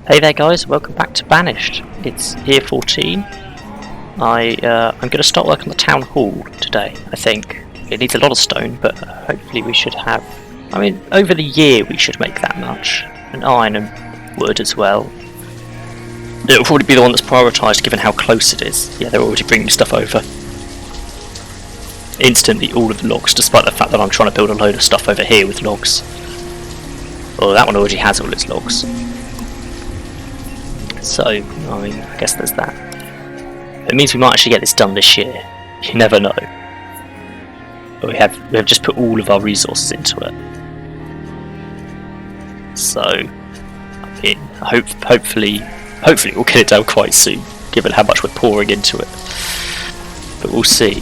Hey there guys, welcome back to Banished. It's year 14. I'm going to start work on the town hall today, I think. It needs a lot of stone, but hopefully we should have... I mean, over the year we should make that much. And iron and wood as well. It'll probably be the one that's prioritised given how close it is. Yeah, they're already bringing stuff over. Instantly all of the logs, despite the fact that I'm trying to build a load of stuff over here with logs. Well, that one already has all its logs. So, I mean, I guess there's that. It means we might actually get this done this year. You never know. But we have just put all of our resources into it. So, I mean, hopefully we'll get it done quite soon, given how much we're pouring into it. But we'll see.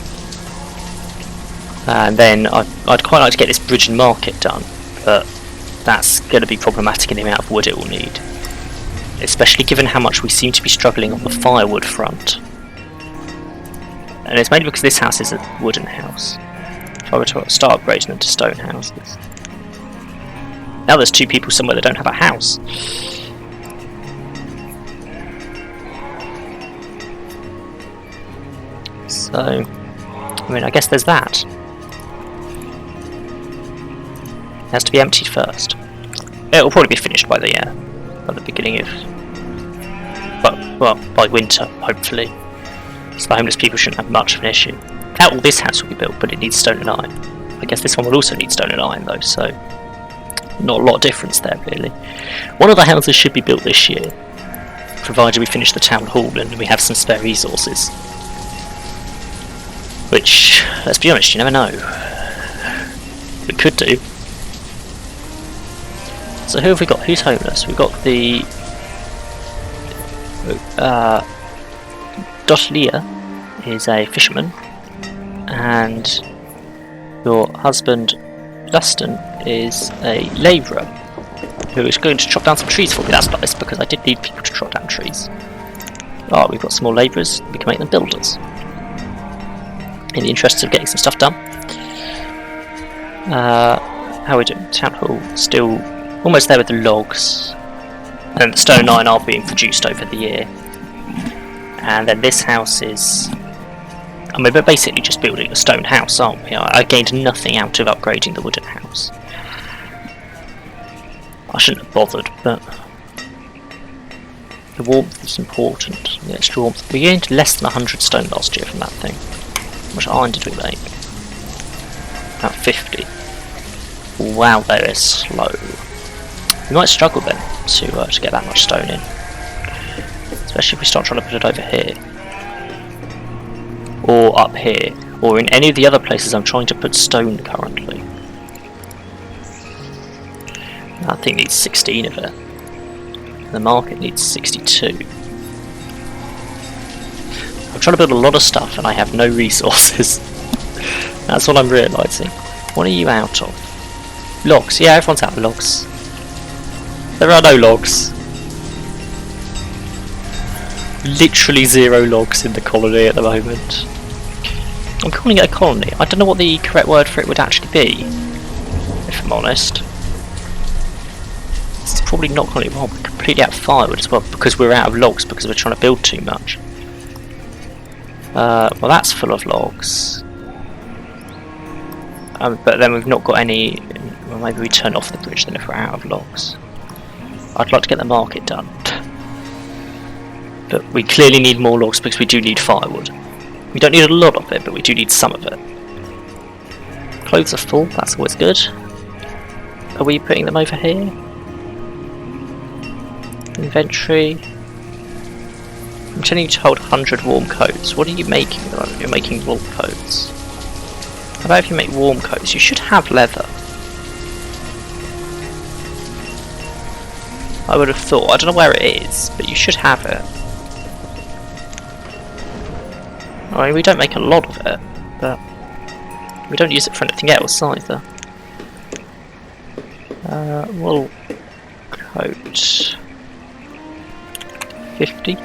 And then I'd quite like to get this bridge and market done, but that's going to be problematic in the amount of wood it will need. Especially given how much we seem to be struggling on the firewood front. And it's mainly because this house is a wooden house. If I were to start upgrading them to stone houses. Now there's two people somewhere that don't have a house. So, I mean, I guess there's that. It has to be emptied first. It'll probably be finished by the beginning of, well, by winter, hopefully. So the homeless people shouldn't have much of an issue. Now all this house will be built, but it needs stone and iron. I guess this one will also need stone and iron though, so not a lot of difference there really. One of the houses should be built this year, provided we finish the town hall and we have some spare resources. Which, let's be honest, you never know. We could do. So who have we got? Who's homeless? We've got the Dotlia is a fisherman, and your husband Dustin is a labourer who is going to chop down some trees for me. That's nice because I did need people to chop down trees. Oh, we've got some more labourers. We can make them builders. In the interests of getting some stuff done. How are we doing? Town hall still. Almost there with the logs, and the stone and iron are being produced over the year. And then this house is... I mean, we're basically just building a stone house, aren't we? I gained nothing out of upgrading the wooden house. I shouldn't have bothered, but... the warmth is important. The extra warmth. We gained less than 100 stone last year from that thing. How much iron did we make? About 50. Wow, that is slow. We might struggle then to get that much stone in, especially if we start trying to put it over here, or up here, or in any of the other places I'm trying to put stone currently. That thing needs 16 of it. The market needs 62. I'm trying to build a lot of stuff and I have no resources. That's what I'm realising. What are you out of? Logs. Yeah, everyone's out of logs. There are no logs. Literally 0 logs in the colony at the moment. I'm calling it a colony. I don't know what the correct word for it would actually be, if I'm honest. It's probably not colony. Well, we're completely out of firewood as well because we're out of logs because we're trying to build too much. Well, that's full of logs. But then we've not got any. Well, maybe we turn off the bridge then if we're out of logs. I'd like to get the market done. But we clearly need more logs because we do need firewood. We don't need a lot of it, but we do need some of it. Clothes are full, that's always good. Are we putting them over here? Inventory. I'm telling you to hold 100 warm coats. What are you making at the moment? You're making warm coats. How about if you make warm coats? You should have leather. I would have thought. I don't know where it is, but you should have it. I mean, we don't make a lot of it, but we don't use it for anything else either. Wool coat 50.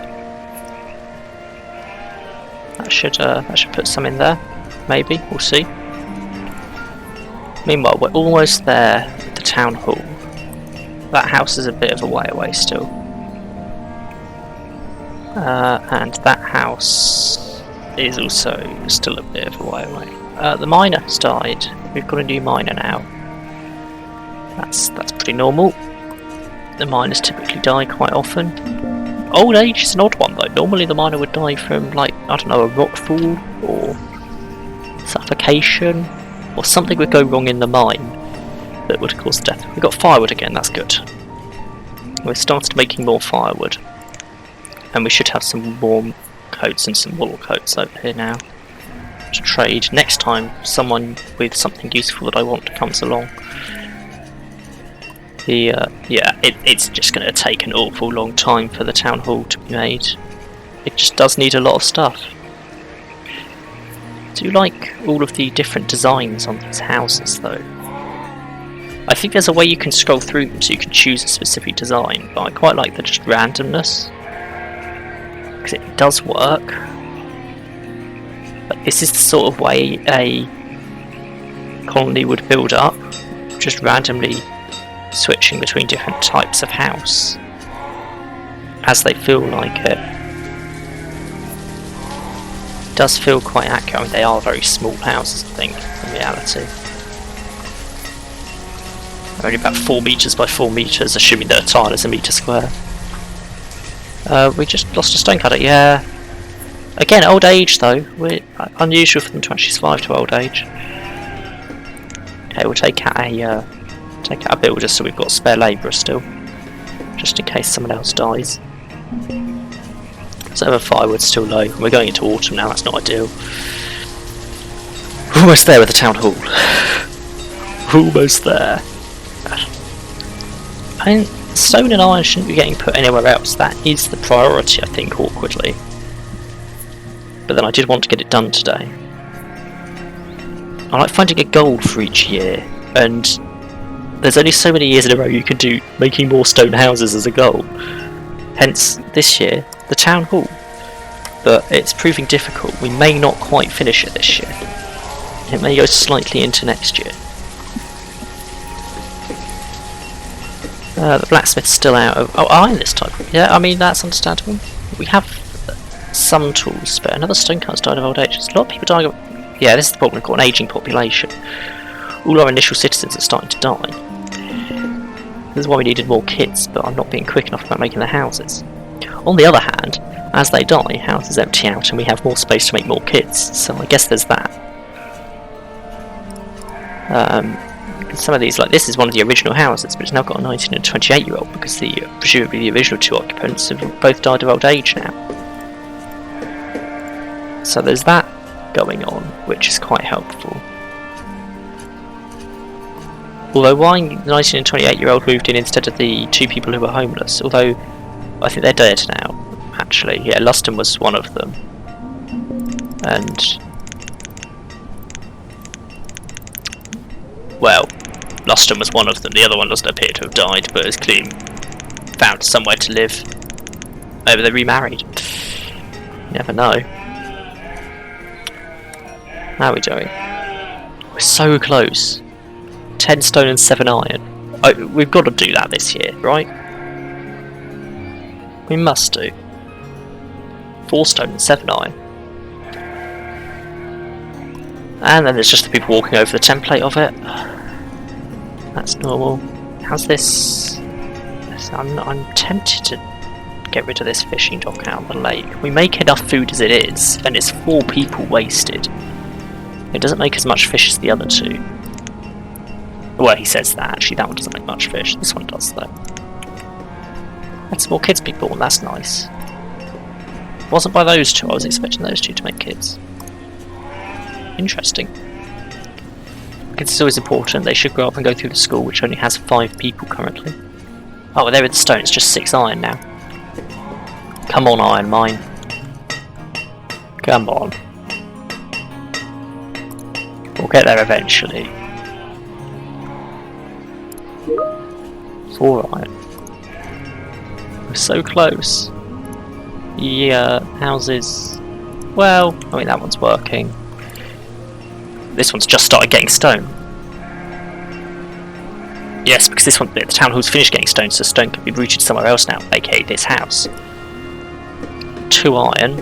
That should put some in there. Maybe we'll see. Meanwhile, we're almost there at the town hall. That house is a bit of a way away still. And that house is also still a bit of a way away. The miner has died. We've got a new miner now. That's pretty normal. The miners typically die quite often. Old age is an odd one though. Normally the miner would die from, like, I don't know, a rockfall or suffocation, or something would go wrong in the mine that would cause death. We've got firewood again, that's good. We've started making more firewood. And we should have some warm coats and some wool coats over here now to trade next time someone with something useful that I want comes along. It's just going to take an awful long time for the town hall to be made. It just does need a lot of stuff. Do you like all of the different designs on these houses though? I think there's a way you can scroll through them so you can choose a specific design, but I quite like the just randomness, because it does work. But this is the sort of way a colony would build up, just randomly switching between different types of house as they feel like it. It does feel quite accurate. I mean, they are very small houses, I think, in reality. Only about 4 meters by 4 meters, assuming that a tile is a meter square. We just lost a stonecutter, yeah. Again, old age though. We're unusual for them to actually survive to old age. Okay, we'll take out a builder so we've got spare labourer still, just in case someone else dies. So the firewood's still low. We're going into autumn now, that's not ideal. We're almost there with the town hall. Almost there. I mean, stone and iron shouldn't be getting put anywhere else. That is the priority, I think, awkwardly. But then I did want to get it done today. I like finding a goal for each year, and there's only so many years in a row you can do making more stone houses as a goal. Hence, this year, the town hall. But it's proving difficult. We may not quite finish it this year. It may go slightly into next year. The blacksmith's still out of... Oh, iron this time. Yeah, I mean, that's understandable. We have some tools, but another stonecutter's died of old age. There's a lot of people dying of... Yeah, this is the problem. We've got an ageing population. All our initial citizens are starting to die. This is why we needed more kids, but I'm not being quick enough about making the houses. On the other hand, as they die, houses empty out and we have more space to make more kids, so I guess there's that. Some of these, like this is one of the original houses, but it's now got a 19 and 28 year old because presumably the original 2 occupants have both died of old age now. So there's that going on, which is quite helpful. Although why the 19 and 28 year old moved in instead of the 2 people who were homeless, although I think they're dead now, actually. Yeah, Luston was one of them. And... well, Luston was one of them. The other one doesn't appear to have died, but has clearly found somewhere to live. Maybe they remarried. You never know. How are we doing? We're so close. 10 stone and 7 iron. Oh, we've got to do that this year, right? We must do. 4 stone and 7 iron. And then there's just the people walking over the template of it. That's normal. How's this? I'm tempted to get rid of this fishing dock out of the lake. We make enough food as it is, and it's 4 people wasted. It doesn't make as much fish as the other 2. Well, he says that. Actually, that one doesn't make much fish. This one does, though. Had some more kids be born. That's nice. It wasn't by those 2. I was expecting those 2 to make kids. Interesting. It's always important. They should grow up and go through the school, which only has 5 people currently. Oh, there with the stone. It's just 6 iron now. Come on, iron mine. Come on. We'll get there eventually. 4 iron. We're so close. Yeah, houses. Well, I mean that one's working. This one's just started getting stone. Yes, because this one, the town hall's finished getting stone, so stone can be routed somewhere else now, aka this house. 2 iron.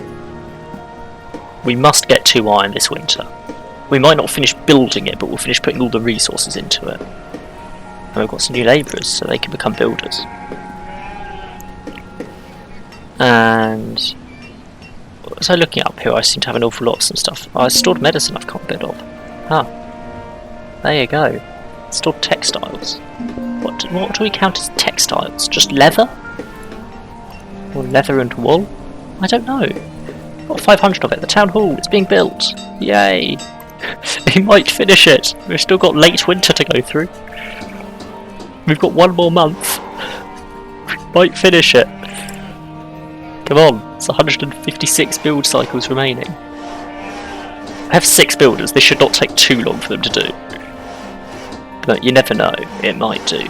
We must get 2 iron this winter. We might not finish building it, but we'll finish putting all the resources into it. And we've got some new labourers, so they can become builders. And what was I looking up here? I seem to have an awful lot of some stuff. Oh, I stored medicine I've got a bit of. Huh. There you go. Stored textiles. What do we count as textiles? Just leather? Or leather and wool? I don't know. Got 500 of it. The town hall, it's being built. Yay! We might finish it. We've still got late winter to go through. We've got 1 more month. We might finish it. Come on, it's 156 build cycles remaining. I have 6 builders. This should not take too long for them to do. But you never know, it might do.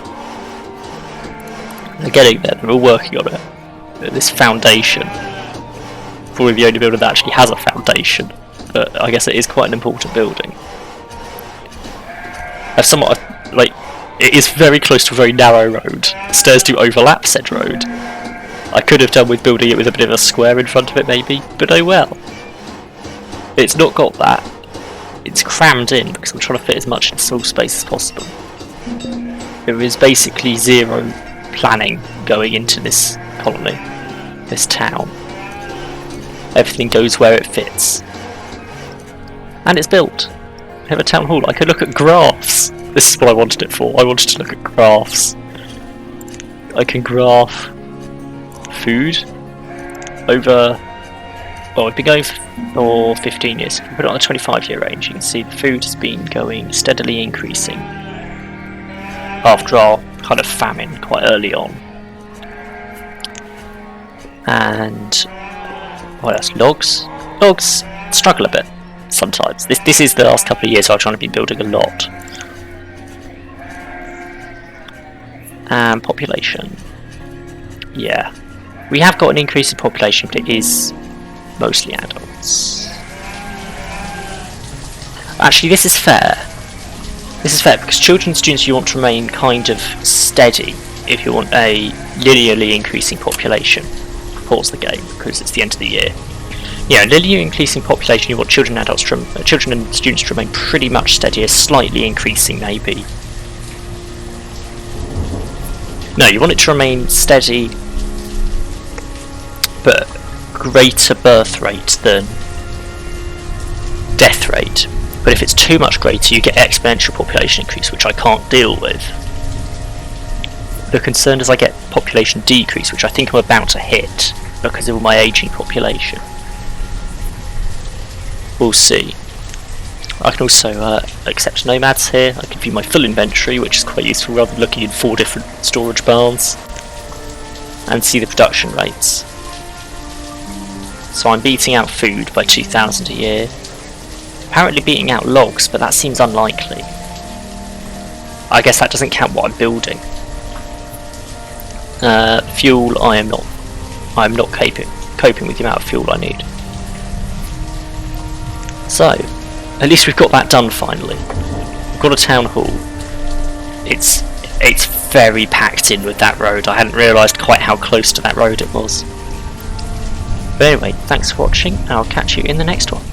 They're getting there, they're all working on it. This foundation. Probably the only builder that actually has a foundation. But I guess it is quite an important building. I've somewhat, like, it is very close to a very narrow road. The stairs do overlap said road. I could have done with building it with a bit of a square in front of it maybe, but oh well. It's not got that. It's crammed in because I'm trying to fit as much into small space as possible. There is basically 0 planning going into this colony, this town. Everything goes where it fits. And it's built. We have a town hall. I could look at graphs. This is what I wanted it for. I wanted to look at graphs. I can graph food over... Well, we've been going for 15 years. If we put it on a 25-year range, you can see the food has been going steadily increasing after our kind of famine quite early on. And what else? Logs. Logs struggle a bit sometimes. This is the last couple of years I've trying to be building a lot. And population. Yeah, we have got an increase in population, but it is mostly adults. Actually, this is fair. This is fair because children and students you want to remain kind of steady if you want a linearly increasing population. Pause the game because it's the end of the year. Yeah, linearly increasing population you want children and adults to, children and students to remain pretty much steady, slightly increasing maybe. No, you want it to remain steady, but greater birth rate than death rate. But if it's too much greater, you get exponential population increase, which I can't deal with. The concern is I get population decrease, which I think I'm about to hit because of my ageing population. We'll see. I can also accept nomads here. I can view my full inventory, which is quite useful rather than looking in 4 different storage barns, and see the production rates. So I'm beating out food by 2,000 a year. Apparently beating out logs, but that seems unlikely. I guess that doesn't count what I'm building. Fuel, I'm not coping with the amount of fuel I need. So, at least we've got that done finally. We've got a town hall. It's very packed in with that road. I hadn't realised quite how close to that road it was. But anyway, thanks for watching, and I'll catch you in the next one.